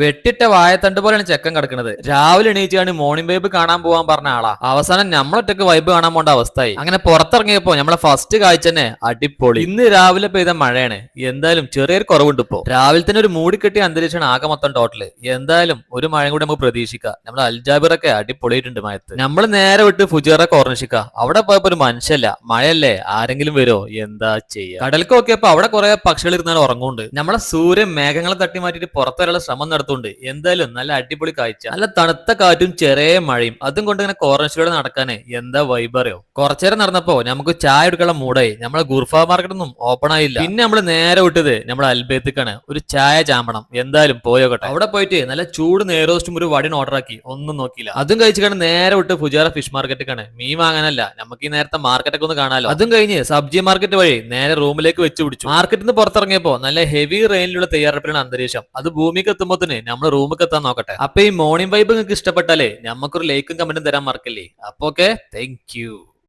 വെട്ടിട്ട വായത്തണ്ട് പോലെയാണ് ചെക്കൻ കിടക്കുന്നത്. രാവിലെ എണീച്ചാണ് മോർണിംഗ് വൈബ് കാണാൻ പോവാൻ പറഞ്ഞ ആളാ. അവസാനം നമ്മളൊറ്റക്ക് വൈബ് കാണാൻ പോണ്ട അവസ്ഥയായി. അങ്ങനെ പുറത്തിറങ്ങിയപ്പോ നമ്മളെ ഫസ്റ്റ് കാഴ്ച തന്നെ അടിപൊളി. ഇന്ന് രാവിലെ പെയ്ത മഴയാണ്. എന്തായാലും ചെറിയൊരു കുറവുണ്ട് ഇപ്പോ. രാവിലെ തന്നെ ഒരു മൂടിക്കെട്ടിയ അന്തരീക്ഷമാണ് ആകെ മൊത്തം ടോട്ടല്. എന്തായാലും ഒരു മഴ കൂടി നമുക്ക് പ്രതീക്ഷിക്കാം. നമ്മുടെ അൽജാബിറൊക്കെ അടിപൊളിയായിട്ടുണ്ട് മഴത്ത്. നമ്മൾ നേരെ വിട്ട് ഫുജേറ കോർണിഷിക്ക. അവിടെ പോയപ്പോ ഒരു മനുഷ്യല്ല. മഴയല്ലേ, ആരെങ്കിലും വരുമോ? എന്താ ചെയ്യാ. കടൽക്ക് നോക്കിയപ്പോ അവിടെ കുറെ പക്ഷികൾ ഇരുന്നാൽ ഉറങ്ങുന്നുണ്ട്. നമ്മളെ സൂര്യൻ മേഘങ്ങളെ തട്ടി മാറ്റിയിട്ട് പുറത്തു വരാനുള്ള ശ്രമം നടത്തുന്നുണ്ട്. എന്തായാലും നല്ല അടിപൊളി കാഴ്ച. നല്ല തണുത്ത കാറ്റും ചെറിയ മഴയും. അതും കൊണ്ട് ഇങ്ങനെ കോർണിഷിലൂടെ നടക്കാനേ എന്താ വൈബ് അറിയോ. കുറച്ചേരം നടന്നപ്പോ നമുക്ക് ചായ എടുക്കാനുള്ള മൂടായി. നമ്മളെ ഗുർഫ മാർക്കറ്റ് ഒന്നും ഓപ്പൺ ആയില്ല. പിന്നെ നമ്മൾ നേരെ വിട്ടത് നമ്മുടെ അൽബേത്തിക്കാണ്. ഒരു ചായ ചാമ്പണം. എന്തായാലും പോയോട്ടെ. അവിടെ പോയിട്ട് നല്ല ചൂട് നെയ്റോസ്റ്റും ഒരു വടിന് ഓർഡർ ആക്കി. ഒന്നും നോക്കിയില്ല. അതും കഴിച്ചിട്ട് നേരെ വിട്ട് ഫുജാറ ഫിഷ് മാർക്കറ്റിക്കാണ്. മീൻ വാങ്ങാനല്ല, നമുക്ക് ഈ നേരത്തെ മാർക്കറ്റൊക്കെ ഒന്ന് കാണാലോ. അതും കഴിഞ്ഞ് സബ്ജി മാർക്കറ്റ് വഴി നേരെ റൂമിലേക്ക് വെച്ച് പിടിച്ചു. മാർക്കറ്റിൽ നിന്ന് പുറത്തിറങ്ങിയപ്പോ നല്ല ഹെവി റെയിനിലുള്ള തയ്യാറെടുപ്പിലാണ് അന്തരീക്ഷം. അത് ഭൂമിക്ക് എത്തുമ്പോ തന്നെ നമ്മൾ റൂമിൽ എത്താൻ നോക്കട്ടെ. അപ്പൊ ഈ മോർണിംഗ് വൈബ് നിങ്ങൾക്ക് ഇഷ്ടപ്പെട്ടാലേ നമുക്കൊരു ലൈക്കും കമന്റും തരാൻ മറക്കല്ലേ. അപ്പൊ ഓക്കെ, താങ്ക് യു.